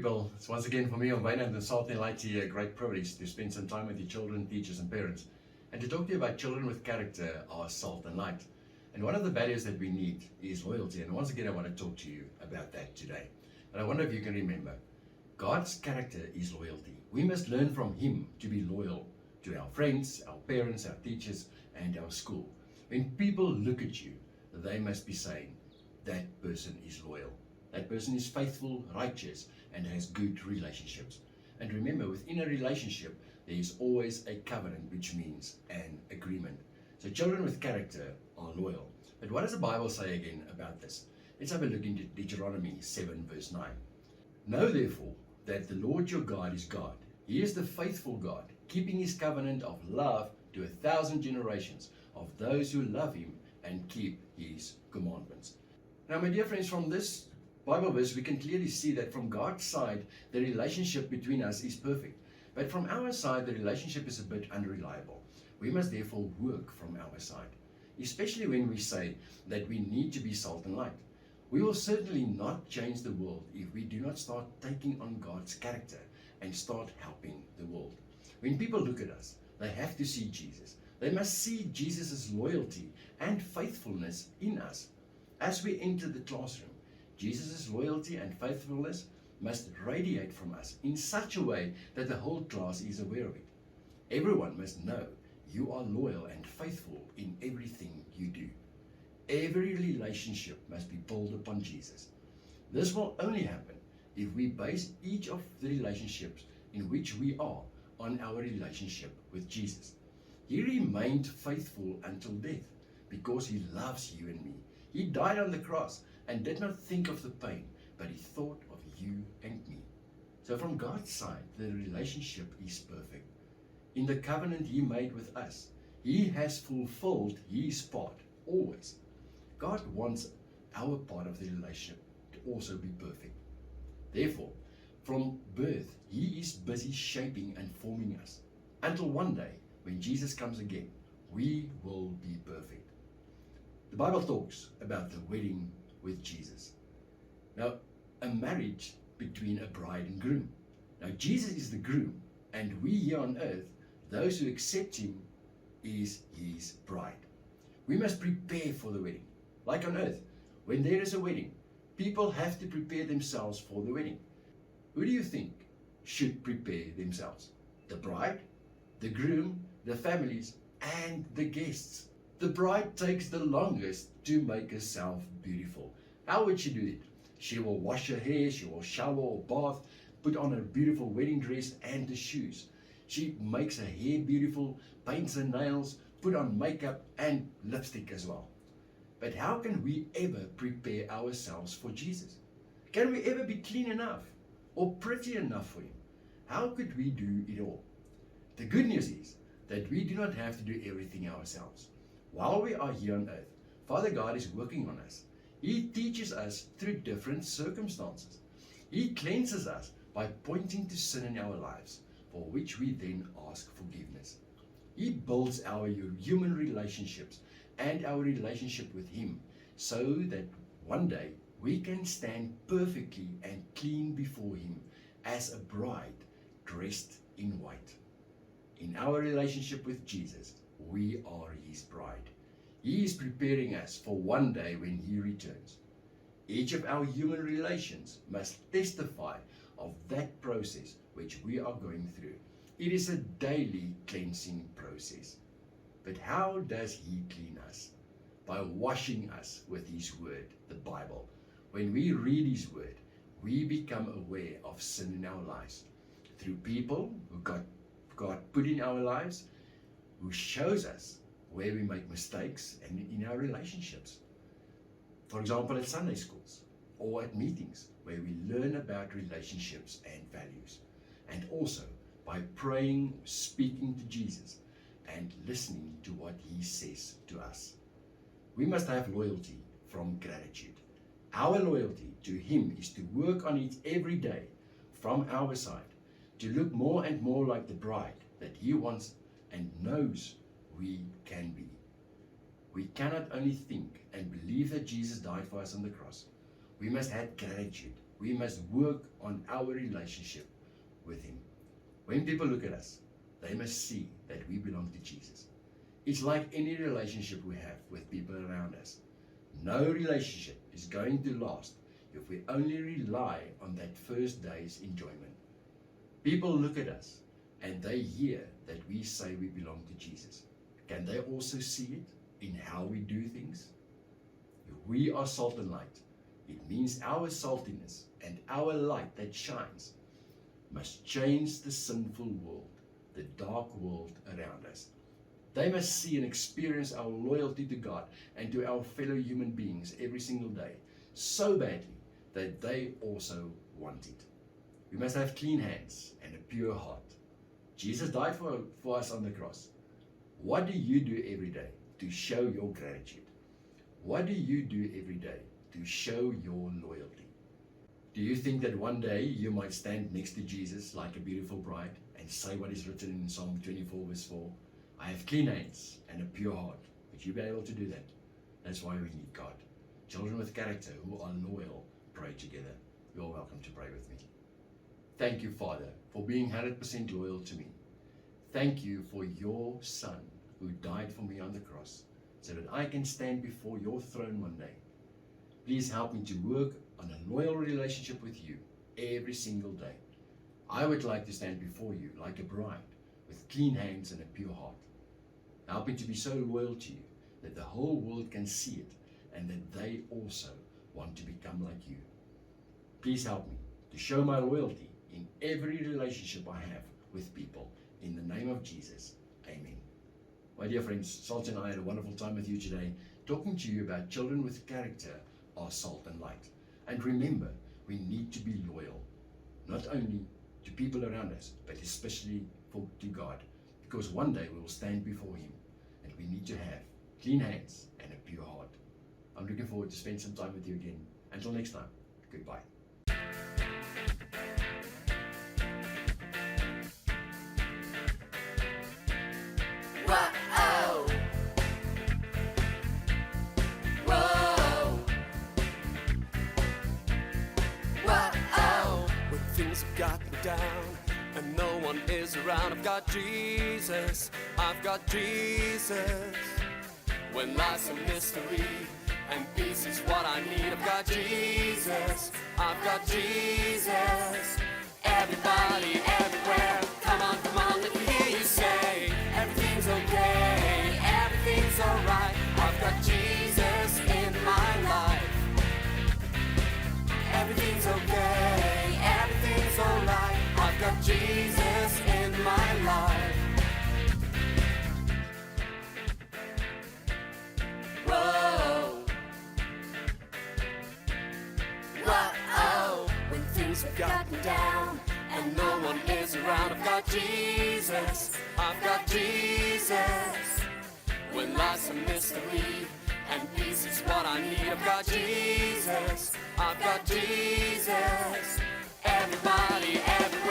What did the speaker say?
people, it's once again for me on Wayne and the Salt and Light here, a great privilege to spend some time with your children, teachers and parents, and to talk to you about children with character are salt and light. And one of the values that we need is loyalty, and once again I want to talk to you about that today. And I wonder if you can remember, God's character is loyalty. We must learn from Him to be loyal to our friends, our parents, our teachers and our school. When people look at you, they must be saying, that person is loyal. That person is faithful, righteous, and has good relationships. And remember, within a relationship, there is always a covenant, which means an agreement. So children with character are loyal. But what does the Bible say again about this? Let's have a look into Deuteronomy 7 verse 9. Know therefore that the Lord your God is God. He is the faithful God, keeping His covenant of love to 1,000 generations of those who love Him and keep His commandments. Now, my dear friends, from this Bible verse, we can clearly see that from God's side, the relationship between us is perfect. But from our side, the relationship is a bit unreliable. We must therefore work from our side, especially when we say that we need to be salt and light. We will certainly not change the world if we do not start taking on God's character and start helping the world. When people look at us, they have to see Jesus. They must see Jesus' loyalty and faithfulness in us. As we enter the classroom, Jesus' loyalty and faithfulness must radiate from us in such a way that the whole class is aware of it. Everyone must know you are loyal and faithful in everything you do. Every relationship must be built upon Jesus. This will only happen if we base each of the relationships in which we are on our relationship with Jesus. He remained faithful until death because He loves you and me. He died on the cross and did not think of the pain, but He thought of you and me. So from God's side, the relationship is perfect. In the covenant He made with us, He has fulfilled His part, always. God wants our part of the relationship to also be perfect. Therefore, from birth, He is busy shaping and forming us, until one day, when Jesus comes again, we will be perfect. The Bible talks about the wedding with Jesus. Now, a marriage between a bride and groom. Now, Jesus is the groom, and we here on earth, those who accept Him, is His bride. We must prepare for the wedding. Like on earth, when there is a wedding, people have to prepare themselves for the wedding. Who do you think should prepare themselves? The bride, the groom, the families, and the guests. The bride takes the longest to make herself beautiful. How would she do it? She will wash her hair, she will shower or bath, put on her beautiful wedding dress and the shoes. She makes her hair beautiful, paints her nails, put on makeup and lipstick as well. But how can we ever prepare ourselves for Jesus? Can we ever be clean enough or pretty enough for Him? How could we do it all? The good news is that we do not have to do everything ourselves. While we are here on earth, Father God is working on us. He teaches us through different circumstances. He cleanses us by pointing to sin in our lives, for which we then ask forgiveness. He builds our human relationships and our relationship with Him so that one day we can stand perfectly and clean before Him as a bride dressed in white. In our relationship with Jesus, we are His bride. He is preparing us for one day when He returns. Each of our human relations must testify of that process which we are going through. It is a daily cleansing process. But how does He clean us? By washing us with His Word, the Bible. When we read His Word, we become aware of sin in our lives. Through people who God put in our lives, who shows us where we make mistakes and in our relationships. For example, at Sunday schools or at meetings where we learn about relationships and values. And also by praying, speaking to Jesus and listening to what He says to us. We must have loyalty from gratitude. Our loyalty to Him is to work on it every day from our side, to look more and more like the bride that He wants and knows we can be. We cannot only think and believe that Jesus died for us on the cross. We must have gratitude. we must work on our relationship with Him. When people look at us, they must see that we belong to Jesus. It's like any relationship we have with people around us. No relationship is going to last if we only rely on that first day's enjoyment. People look at us and they hear that we say we belong to Jesus. Can they also see it in how we do things? If we are salt and light, it means our saltiness and our light that shines must change the sinful world, the dark world around us. They must see and experience our loyalty to God and to our fellow human beings every single day so badly that they also want it. We must have clean hands and a pure heart. Jesus died for us on the cross. What do you do every day to show your gratitude? What do you do every day to show your loyalty? Do you think that one day you might stand next to Jesus like a beautiful bride and say what is written in Psalm 24 verse 4? I have clean hands and a pure heart. Would you be able to do that? That's why we need God. Children with character who are loyal pray together. You're welcome to pray with me. Thank you, Father, for being 100% loyal to me. Thank you for your Son who died for me on the cross so that I can stand before your throne one day. Please help me to work on a loyal relationship with you every single day. I would like to stand before you like a bride with clean hands and a pure heart. Help me to be so loyal to you that the whole world can see it and that they also want to become like you. Please help me to show my loyalty in every relationship I have with people. In the name of Jesus, amen. My dear friends, Salt and I had a wonderful time with you today, talking to you about children with character are salt and light. And remember, we need to be loyal, not only to people around us, but especially to God, because one day we will stand before Him, and we need to have clean hands and a pure heart. I'm looking forward to spend some time with you again. Until next time, goodbye. Whoa, whoa, whoa. When things have got me down and no one is around, I've got Jesus, I've got Jesus. When life's a mystery and peace is what I need, I've got Jesus, I've got Jesus. Everybody, everywhere, come on, let me hear you say, everything's okay, everything's alright. I've got Jesus in my life. Everything's okay, everything's alright. I've got Jesus in my life. Whoa, whoa. When things have got me down and no one is around, I've got Jesus, I've got Jesus. When life's a mystery and peace is what I need, I've got Jesus, I've got Jesus. Everybody, everybody.